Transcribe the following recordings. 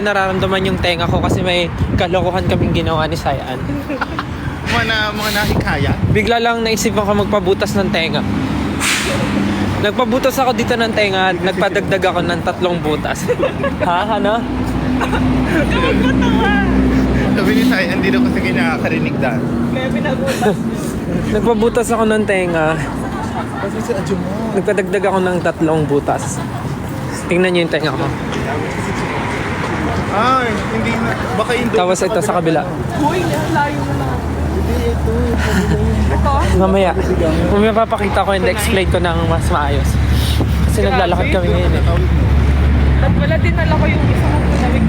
Nararamdaman yung tenga ko kasi may kalokohan kaming ginawa ni Sayan. Mga nakikaya. Bigla lang naisipan ko magpabutas ng tenga. Nagpabutas ako dito ng tenga at nagpadagdag ako ng 3 butas. Ha? Ano? Sabi ni Sai, hindi daw kasi nakakarinig dahil. Kaya pinabutas. Nagpabutas ako ng tenga. Kasi si Adjo mo. Nagpadagdag ako ng 3 butas. Tingnan niyo yung tenga ko. Ay, hindi na. Baka yung Tapos ito sa kabila. Uy, layo mo na. Hindi, ito. Ito? Mamaya. Mamaya papakita ko and explain ko ng mas maayos. Kasi naglalakad kami ngayon eh. At wala din nala ko yung isa kong pinawig.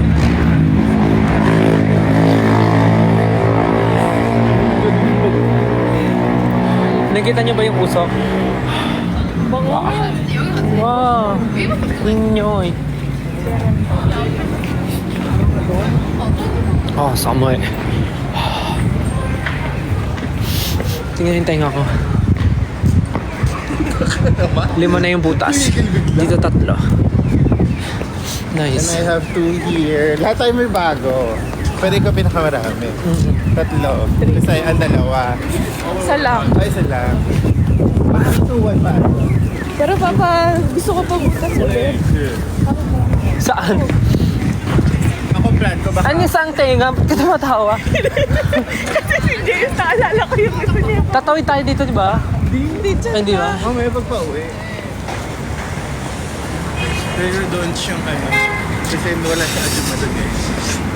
Nakita niyo ba yung usok? Bango. Wow! Inyoy! Oh, samoy. Tingnan yung tenga ko. 5 na yung butas. Dito 3. And Nice. I have 2 here. Lahat tayo may bago. Pwede ko pinakamarami. 3. Kasi ang 2. Isa lang. Ay, isa lang. Bakit 2-1 pa? Pero papa, gusto ko pa butas ulit. Saan? Ako plan ko baka. Ano yung saan tenga? Ba't ka tumatawa? Kasi si James, naalala ko yung gusto niya. Tatawid tayo dito, di ba? Hindi dyan. Ay, hindi ba? Mamaya pagpa-uwi. Pero don't yung ano. Kasi wala sa Adjo mo doon eh.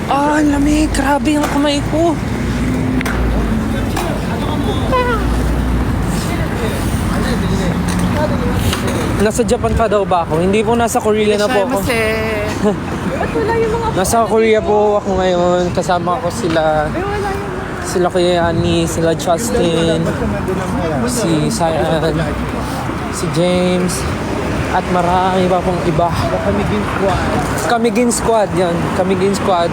Ah, ang lamig. Grabe ang kamay ko. Nasa Japan pa daw ba ako? Hindi po, nasa Korea na po ako. Ba't wala yung mga... Nasa Korea po ako ngayon. Kasama ko sila. Ay, wala yung... Sila Kuya Yani, sila Justin, si Sayan, si James, at marami pa pong iba. Kamigin squad. Kamigin Squad, yan. Kamigin Squad.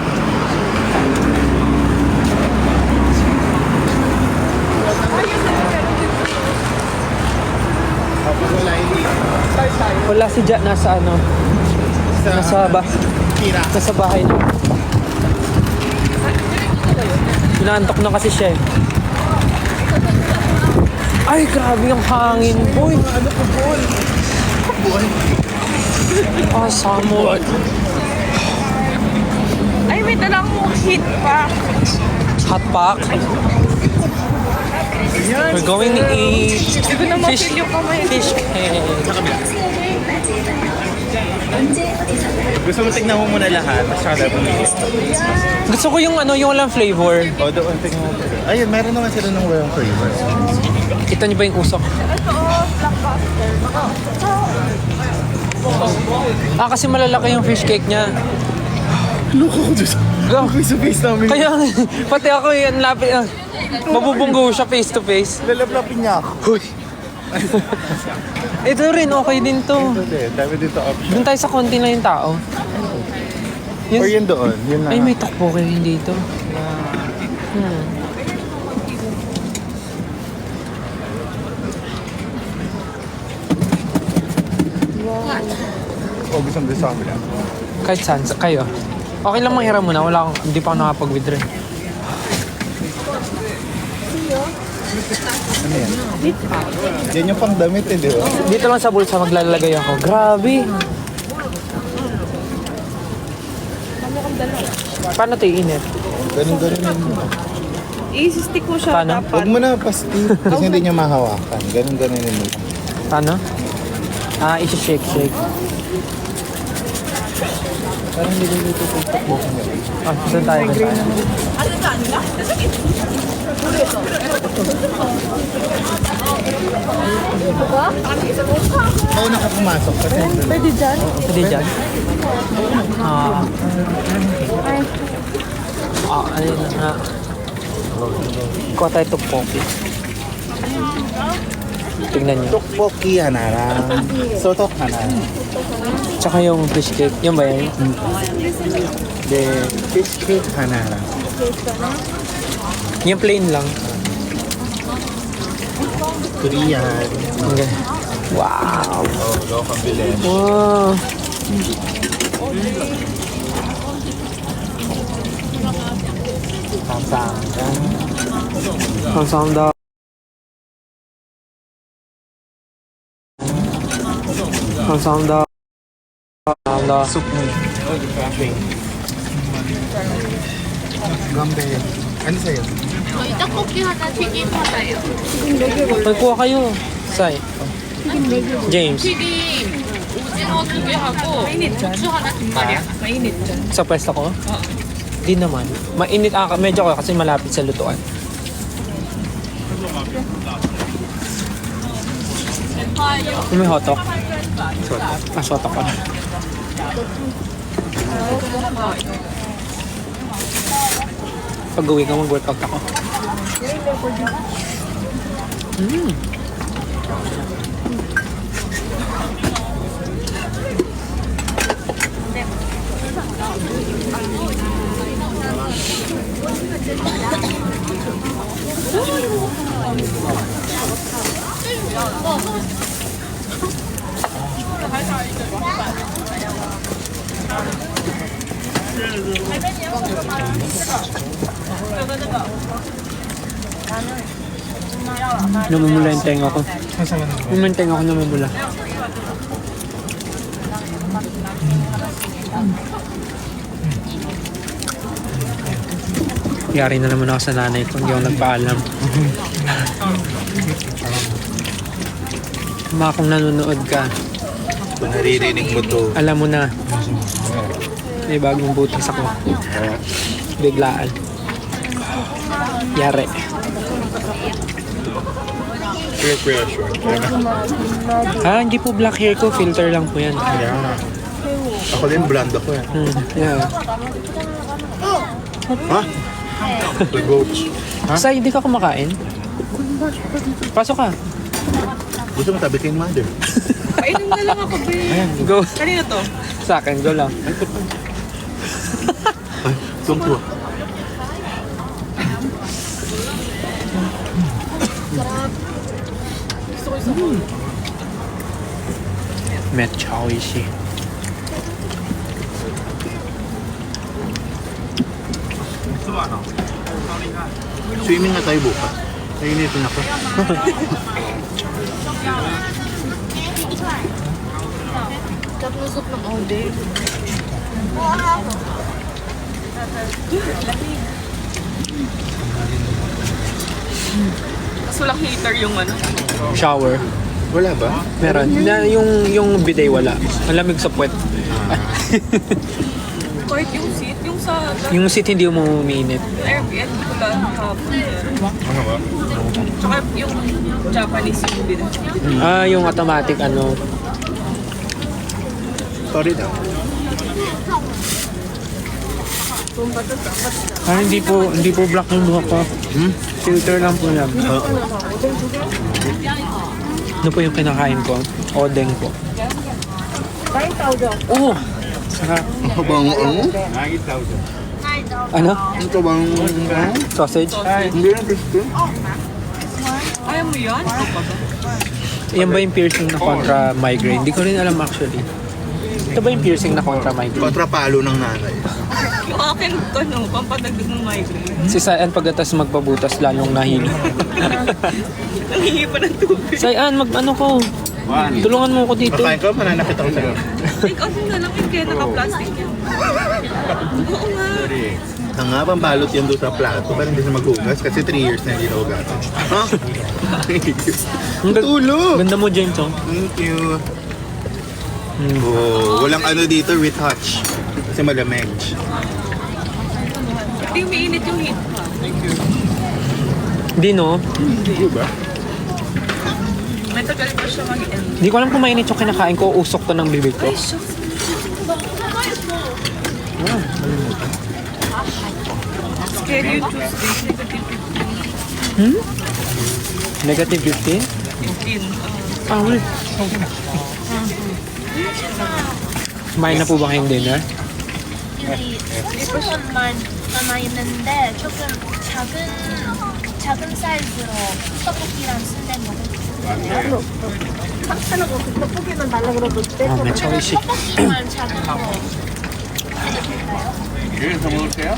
Tapos wala hindi. Wala si Ja, nasa ano, Tira. nasa bahay na. Inaantok na kasi siya eh. Ay, grabe yung hangin, boy. Ano po, Paul? Paul? Ah, Samuel. Ay, may dalang mong heat pack. Hot pack. We're going to eat Hindi ko na fish, ma-feel yung kamay. fish cake. Gusto mo tignan mo muna lahat, tapos saka dapat bumili. Gusto ko yung ano, yung walang flavor. O, doon, tignan mo. Ayun, meron naman sila ng walang flavor. Kita niyo ba yung usok? Ito, blockbuster. Ah, kasi malalaki yung fish cake niya. Loko ko dyan. Go. Face to face namin. Kaya, pati ako yan, lapit. Mabubunggo siya face to face. Lalaplapin niya ako. Uy. Ito rin, okay din to. Hindi, dami dito option. Doon tayo sa konti na yung tao. Or yun doon, yun na. Ay, may tokboki rin dito. O, gusto kami lang. Kahit saan, kayo. Okay lang manghiram muna, wala akong, hindi pa ako nakapag-withdraw. Ano yan? Yan yung pang damit eh, di ba? Dito lang sa bulsa maglalagay ako. Grabe. Paano ito iinit? Ganun yun. I-stick ko siya Paano? dapat. Huwag mo na pasti. Kasi hindi niya mahawakan. Ganun yun. Paano? Ah, isi-shake. Parang hindi ko dito tutok mo. Ah, doon tayo. Oo, nakapumasok. Kasi Pwede dyan? Pwede dyan? Ayun na nga. Kuha tayo tokboki. Tingnan niyo. Tokboki hanarang. Sotok hanarang. Tsaka yung fish cake. Yung ba yan? The fish cake hanarang. Yung plain lang. Korean. Okay. Wow. Oh, go pambili. Wow. 감사합니다. 감사합니다. 감사합니다. 감사합니다. Gambe. Ano sa'yo? 저희 떡볶이 하나, 튀김 하나요. kuha kayo. Sai. James. 튀김 오징어 2개 하고 고추 하나 두 마리. mainit dyan. Sa pwesto ko? Di naman. Mainit medyo ako kasi malapit sa lutuan. May hotok. Sotok ko. Pag uwi ka, mag-workout ako. Namumula yung tenga ko. Yung tenga ko namumula. Yari na naman ako sa nanay ko. Hindi ako nagpaalam. Mga kung nanonood ka, Kung naririnig mo to. alam mo na. May bagong butas ako. Biglaan. Yari. Peer pressure. Hindi po black hair ko. Filter lang po yan. Yeah. Ako din, blonde ako eh. Yeah. Ha? The goats. Ha? Say, hindi ka kumakain? Pasok ka. Gusto mo tabi kay mother? Painom na lang ako, babe. Ayan, go. Kanina to? Sa akin, go lang. Ay, tungko. Metcha oishi. Swimming na tayo bukas. Nainitin ako. Tapos ng all day. Mas walang heater yung ano. Shower. Wala ba? Meron. Yung bidet wala. Ang lamig sa puwet. Kahit yung seat, yung sa Yung seat hindi mo umiinit. Airbnb ko lang hapon. Ano ba? Tsaka yung Japanese yung din. Yung automatic ano. Sorry daw. Hindi po black yung buhok ko. Filter lang po yan. Ano po yung kinakain ko? Odeng po. Oh! Sarap. Ito bang ano? Ano? Ito bang Sausage? Hindi na gusto. Ayaw mo yan? Yan ba yung piercing na kontra migraine? Hindi ko rin alam actually. Ito ba yung piercing na kontra migraine? Kontrapalo ng nanay. Yung akin to, no, pampadagdag ng migraine. Si Sayan pagkatas magpabutas lalong nahilo. Nangingi pa ng tubig. Sayan, ano ko? Tulungan mo ako dito. Pakain ko, mananakit ako sa'yo. Take out mo na lang yung kaya naka-plastic yan. Oo nga. Ang nga, pambalot yan doon sa plato para hindi siya maghugas kasi 3 years na hindi nahugasan. Ha? Tulog! Ganda mo, James, oh. Thank you. Oh, walang ano dito, retouch. Kasi malamig. Hindi umiinit yung heat. Hindi, no? Hindi ba? May tagal pa siya mag-end. Hindi ko alam kung mainit yung kinakain ko. Usok to ng bibig ko. Scary yung Tuesday. Negative 15? 15. Wait. Kumain na po ba kayong dinner? 수분만 남아있는데 조금 작은 사이즈로 떡볶이랑 순대 먹을게요. Medyo oishi. 떡볶이만 작은 거 해도 될까요? 여기서 먹을게요?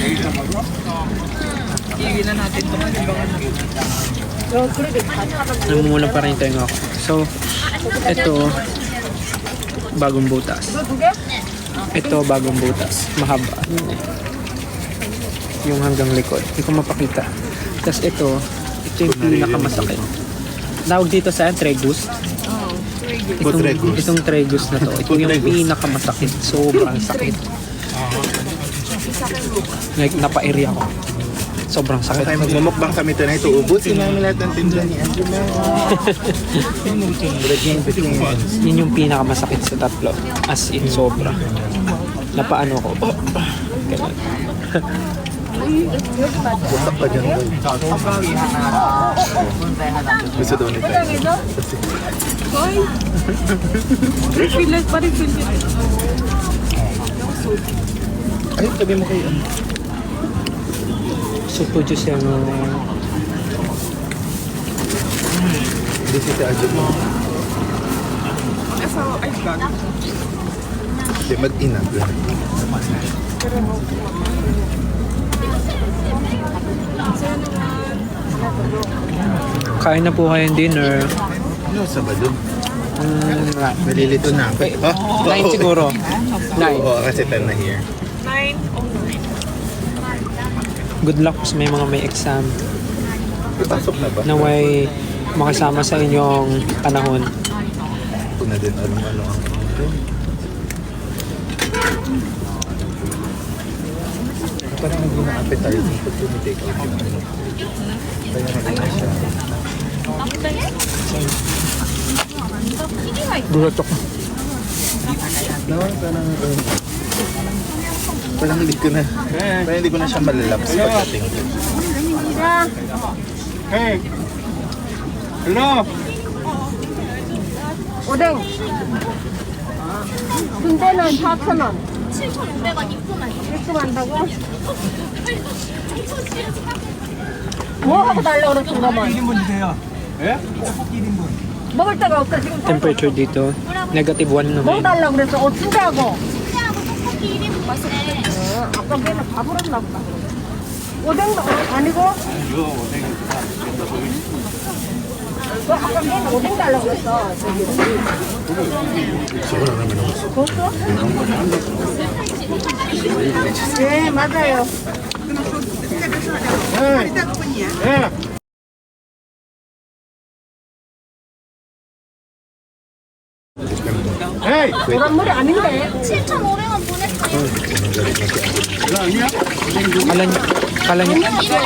여기서 먹어? Namumula pa rin tayo ako. So, ito, bagong butas. Ito, bagong butas. Mahaba. Yung hanggang likod. Hindi ko mapakita. Tapos ito yung pinakamasakit. Tawag dito sa tregus. Itong tregus na to. Ito yung pinakamasakit. Sobrang sakit. Like, napa-area ko. Sobrang sakit. Kaya magmumukbang kami tonight. Ubusin namin lahat ng tinda ni Angela. Yun yung pinakamasakit sa tatlo. As in, sobra. Napaano ko. Ganun. Busak pa dyan. Gusto daw ni Tyson. Ay, sabi mo kayo. Supo juice yan. Hindi si Angela. Hindi, mag-inag. Kain na po kayong dinner. Ano, Sabado? Nga. Nalilito na ako. 9 siguro. 9. Oo, kasi 10 na here. Good luck sa may mga may exam. Pasok na ba? Naway makasama sa inyong panahon. Ako na din ano ang parang hindi na appetizing pag tumitake out yung ano. Kaya na siya. Gulat ako. No, parang hindi ko na, parang hindi ko na siya malalaps pagdating ko. Hey! Hello! 오뎅. 군대는 4,000원. 7,500원 입금하죠. 입금한다고? 뭐 하고 달라고 그랬어, 그러면? 1인분 주세요. 예? 떡볶이 1인분. 먹을 데가 없어, 지금. Temperature dito, negative 1 뭐 naman. 달라고 그랬어? 순대하고. 그냥 떡볶이 1인분 맛있네. 아까 걔는 밥을 했나 보다. 오뎅도 아니고? 이거 오뎅. 아까 걔는 오뎅 달라고 그랬어. Siguro naman ako. 그것도? 네, 맞아요. Hey! 노란물이 아닌데. 7,500원 보냈어요. 이거 아니야? Kala niya, 떡볶이랑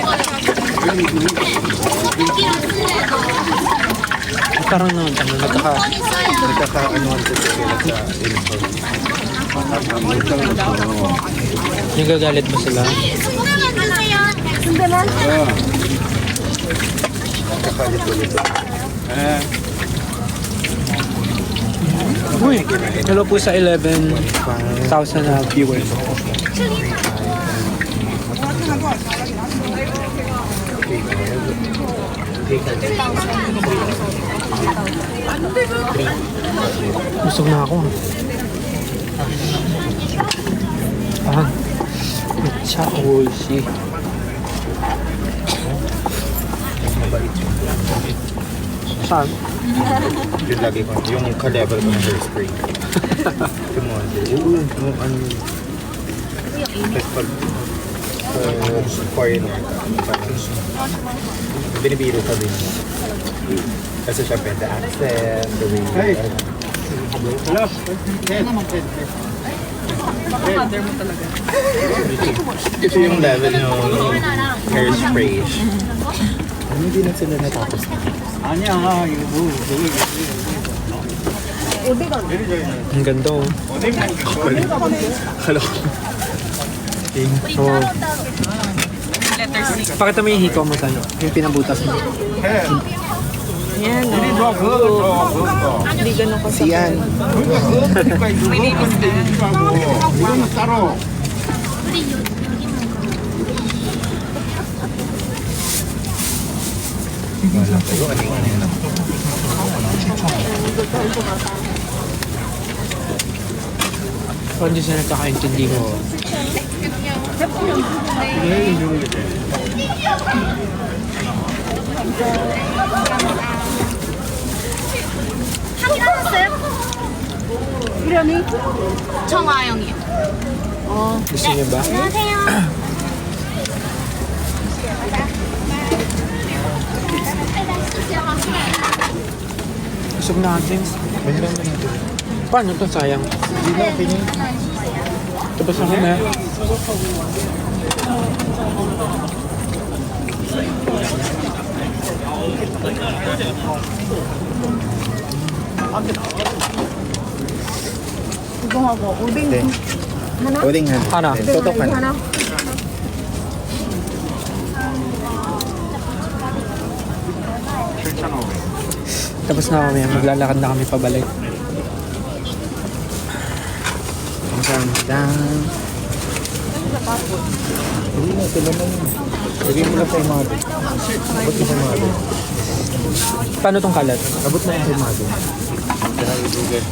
순대도 parang naman, 많이 써요. Nagkakaanuhan ko sila sa uniform. nagagalit mo sila. 순대만 주세요. 순대는? Nagkakalit-ulit. 예. Uy, hello po sa 11,000 na viewers. Busog na ako. Ah, matcha oishi. Mabait yun. Saan? Yun lagi ko. Yung ka-level ko ng hairspray. Yung mga yung ano. Tapos pag foreigner ka, parang binibiro ka din. Kasi syempre, the accent, the way Hey! Hello? Ito yung level ng hairspray. Ano hindi na sila natapos na? 아니야, 이거 뭐, Ang ganda oh. Hello. Oh. Pakita mo yung hikaw mo sa'yo. Yung pinabutas mo. 이리 줘, 그거 줘, 그거. Siyan. 그러니까 이거 먹을 건데 이리 가고. 이거는 따로. Igo, ano yun? Hindi sila nakakaintindi ko. 확인하셨어요? 이름이? 정아영이요. Gusto niyo ba? 안녕하세요. Gusto mo na, James? Bigyan mo natin. Paano to? Sayang. Hindi na, okay na. Tapos ako na. 이거하고 오뎅 네. 오뎅 하나. 네, 소떡 하나. 하나. Tapos na kami. Maglalakad na kami pabalik. 감사합니다. Hindi na, sila na yun. Bigyan mo na kay Mado. Abot na kay Mado. Paano tong kalat? Abot na kay Mado. Kaya ibugan.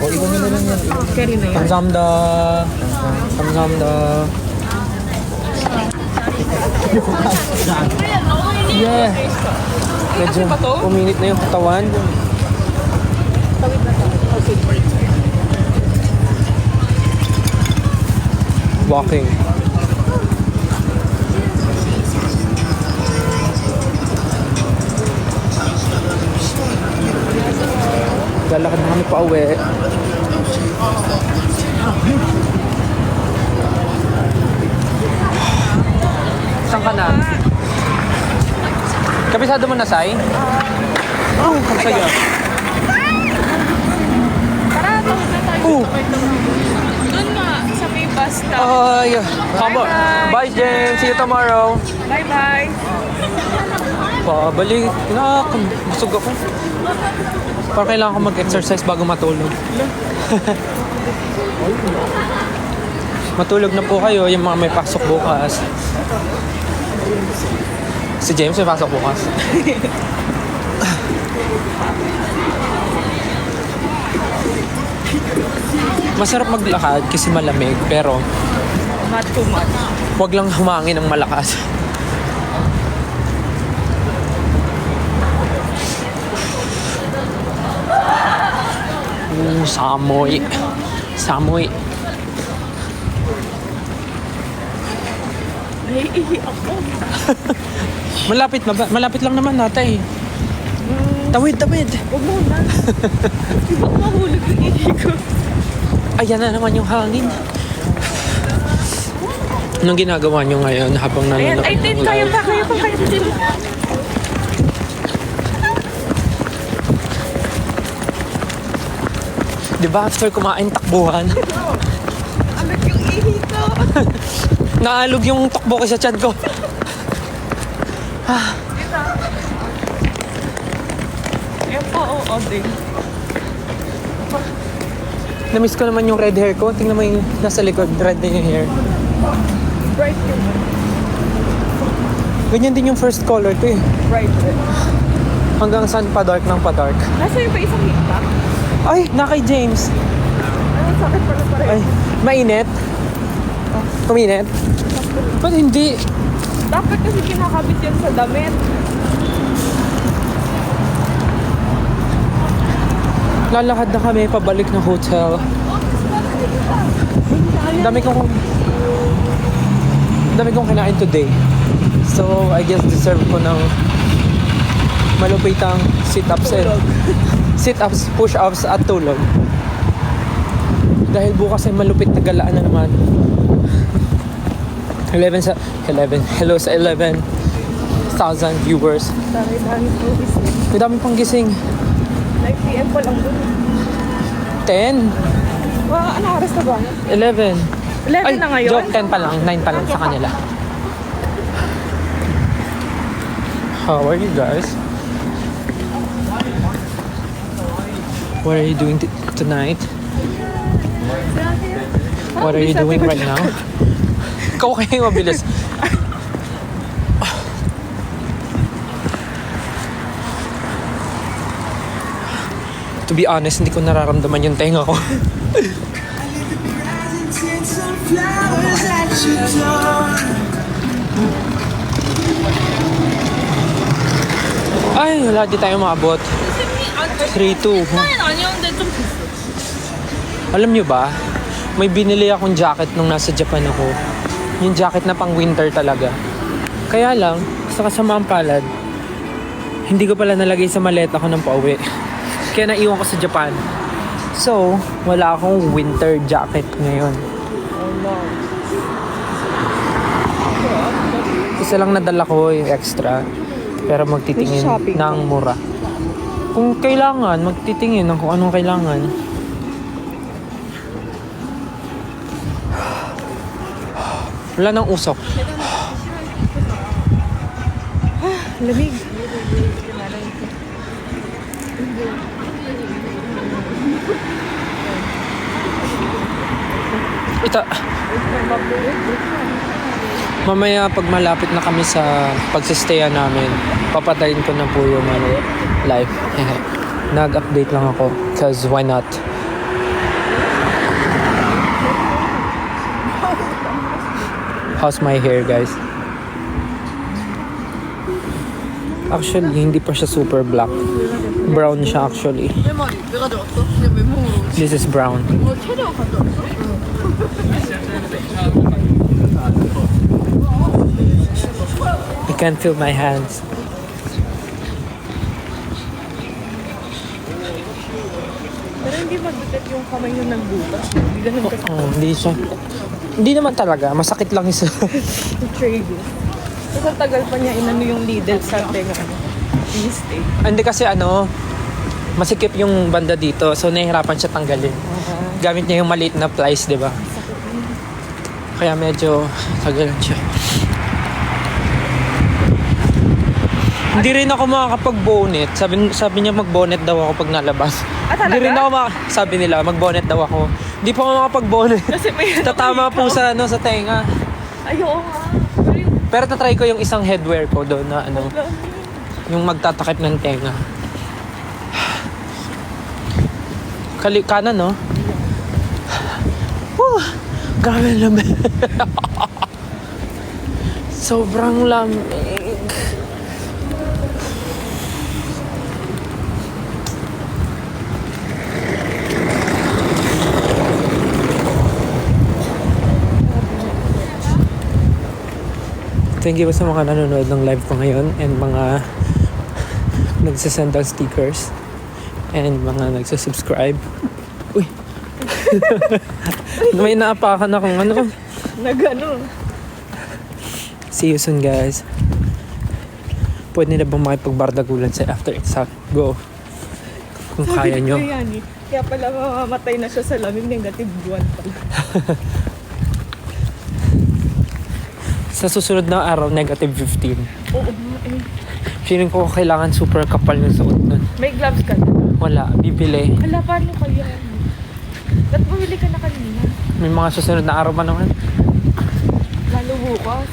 O, iwan nyo na lang yan. 캐리 네. 감사합니다. 감사합니다. Yeah. Medyo uminit na yung katawan. Walking. Lalakad na kami pa uwi. Saan ka na? Kabisado mo na, Sai? Oo, ang saya. Doon nga, sa may bus stop. Ay, bye, James. See you tomorrow. Bye-bye. Pabalik. Busog ako. Parang kailangan ko mag-exercise bago matulog. Matulog na po kayo, yung mga may pasok bukas. Si James may pasok bukas. Masarap maglakad kasi malamig, pero Not too much. huwag lang humangin ng malakas. Samoy. Samoy. Naiihi ako. Malapit na ba? Malapit lang naman natay. Tawid, tawid. Huwag mo na. Iba ko mahulog yung ihi ko. Ayan na naman yung hangin. Anong ginagawa nyo ngayon habang Ayan, nanonood ay, ng din, live? kaya pa, kaya pa, kaya din. Di ba after kumain, takbuhan? Alag yung ihi ko. Naalog yung takbo ko sa tiyan ko. Ayan po, oo, din. Namiss ko naman yung red hair ko. Tingnan mo yung nasa likod, red na yung hair. Bright yun. Ganyan din yung first color ko eh. Bright red. Hanggang saan pa dark ng pa dark. Nasa yung pa isang hita? Ay, na kay James. Ay, sakit pala pa rin. Ay, mainit? Kuminit? Ba't hindi? Dapat kasi kinakabit yan sa damit. Lalakad na kami pabalik ng hotel. Dami kong kinain today. So, I guess deserve ko ng malupitang sit-ups, push-ups at tulog. Dahil bukas ay malupit na galaan na naman. 11 hello sa 11,000 viewers. Dami po gising. May dami pang gising. 9 PM pa lang dun. 10, Ano oras na ba? 11. 11 na ngayon? Joke, 10 pa lang. 9 pa lang sa kanila. How are you guys? What are you doing tonight? What are you doing right now? Ikaw kaya yung mabilis. To be honest, hindi ko nararamdaman yung tenga ko. Ay, wala di tayo maabot. 3-2. 사인 아니었는데 좀 비싸. Alam nyo ba, may binili akong jacket nung nasa Japan ako. Yung jacket na pang winter talaga. Kaya lang, sa kasamaang palad, hindi ko pala nalagay sa maleta ko ng pauwi. Kaya naiwan ko sa Japan. So, wala akong winter jacket ngayon. Isa lang nadala ko yung extra. Pero magtitingin ng mura. Kung kailangan, magtitingin ng kung anong kailangan. Wala nang usok. Lamig. Ito. Mamaya pag malapit na kami sa pagsistayan namin, papatayin ko na po yung live. Nag-update lang ako because why not? How's my hair, guys? Actually, hindi pa siya super black. Brown siya actually. 내 머리 내가 들었어? 그냥 맨몸으로. This is brown. 최대가 가져왔어? I can't feel my hands. Pero hindi magbigat yung kamay nyo nagbukas. Hindi ganun kasi Oh, hindi siya. Hindi naman talaga. Masakit lang isa. trade. Tapos ang tagal pa niya inano yung needle sa tenga. Mistake. Hindi kasi masikip yung banda dito. So, nahihirapan siya tanggalin. Gamit niya yung maliit na plies, di ba? Kaya medyo tagalan siya. Hindi rin ako makakapag-bonnet. Sabi niya mag-bonnet daw ako pag nalabas. Ah, talaga? Hindi rin ako sabi nila mag-bonnet daw ako. Hindi pa ako makakapag-bonnet. Kasi may Tatama po sa sa tenga. Ayoko nga. Pero yung Pero tatry ko yung isang headwear ko doon na yung magtatakip ng tenga. Kanan, no? Grabe lamig. Sobrang lamig. Thank you sa mga nanonood ng live ko ngayon and mga nagsasend ng stickers and mga nagsasubscribe. Uy! May naapakan akong nagano. See you soon, guys. Pwede na bang makipagbardagulan sa after exam? Go. Kung kaya nyo. Kaya pala mamamatay na siya sa lamig, negative 1 pala. Sa susunod na araw, negative 15. Oo, Feeling ko kailangan super kapal yung suot nun. May gloves ka na. Wala, bibili. Hala, paano kaya? Ba't bumili ka na kanina? May mga susunod na araw pa naman. Lalo bukas.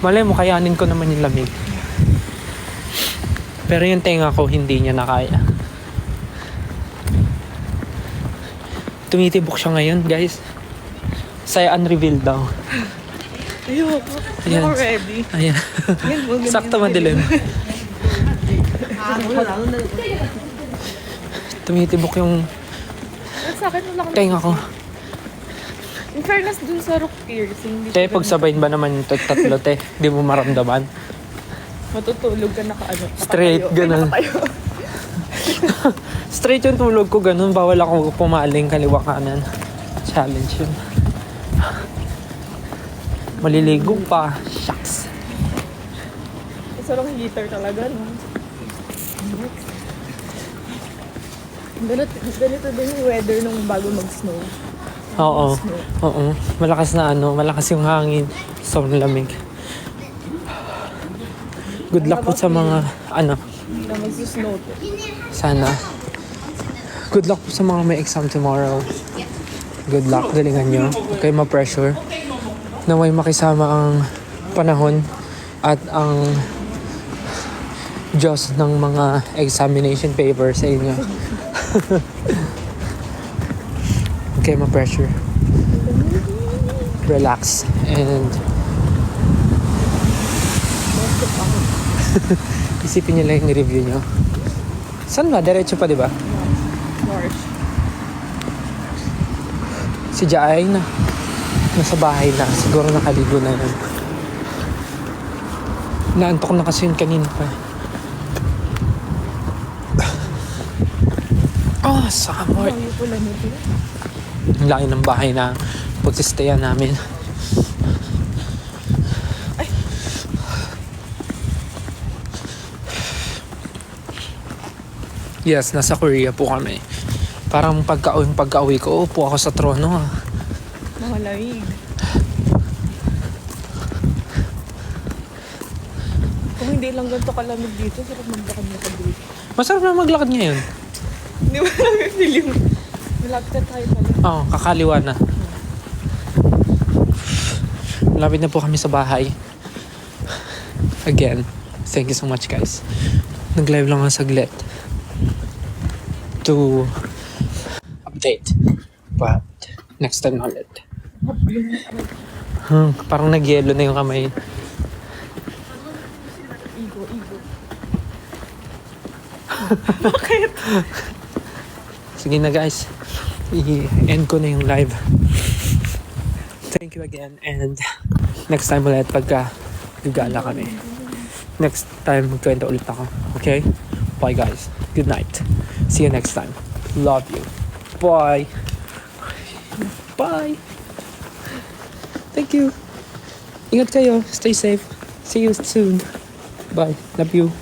Malay mo, kayanin ko naman yung lamig. Pero yung tenga ko, hindi niya nakaya. Tumitibok siya ngayon, guys. Saya unrevealed daw. Ayoko. Ayan. Ako ready. Ayan. Sakto madilim. Tumitibok yung At sa akin, wala akong tenga ko. in fairness dun sa rook piercing. Te, pagsabayin ba naman yung tatlo, te? Di mo maramdaman? Matutulog ka Straight, ganun. Straight yung tulog ko, ganun. Bawal ako pumaling kaliwa kanan. Challenge yun. Maliligo pa. Shucks. Isa lang heater talaga, no? Ganito din yung weather nung bago mag-snow. Oo. Oo. Malakas na malakas yung hangin. Sobrang lamig. Good luck po sa mga, Na mag-snow to. sana. Good luck po sa mga may exam tomorrow. Good luck. Galingan nyo. Huwag kayo ma-pressure. Naway makisama ang panahon at ang Diyos ng mga examination paper sa inyo. Okay, ma-pressure. Relax and isipin nyo lang yung review nyo. Saan ba? Diretso pa, di ba? North. Si Jai na. Nasa bahay na. Siguro nakaligo na yan. Naantok na kasi yun kanina pa. Oh, summer. Ang pula nito. Ang laki ng bahay na pagsistayan namin. Yes, nasa Korea po kami. Parang pagka-uwi ko, upo ako sa trono. Malamig. Kung hindi lang ganito kalamig dito, sarap maglakad na dito. Masarap na maglakad ngayon. Hindi mo namin feel yung malapit na tayo pala. Oo, kakaliwa na. Malapit na po kami sa bahay. Again, thank you so much guys. Nag-live lang ako saglit to update. But next time ulit. Parang nag-yellow na yung kamay. Igo. Sige na guys. I-end ko na yung live. Thank you again and next time ulit pagka gagala kami. Next time magkwento ulit ako. Okay? Bye guys. Good night. See you next time. Love you. Bye. Bye. Thank you. Ingat kayo. Stay safe. See you soon. Bye. Love you.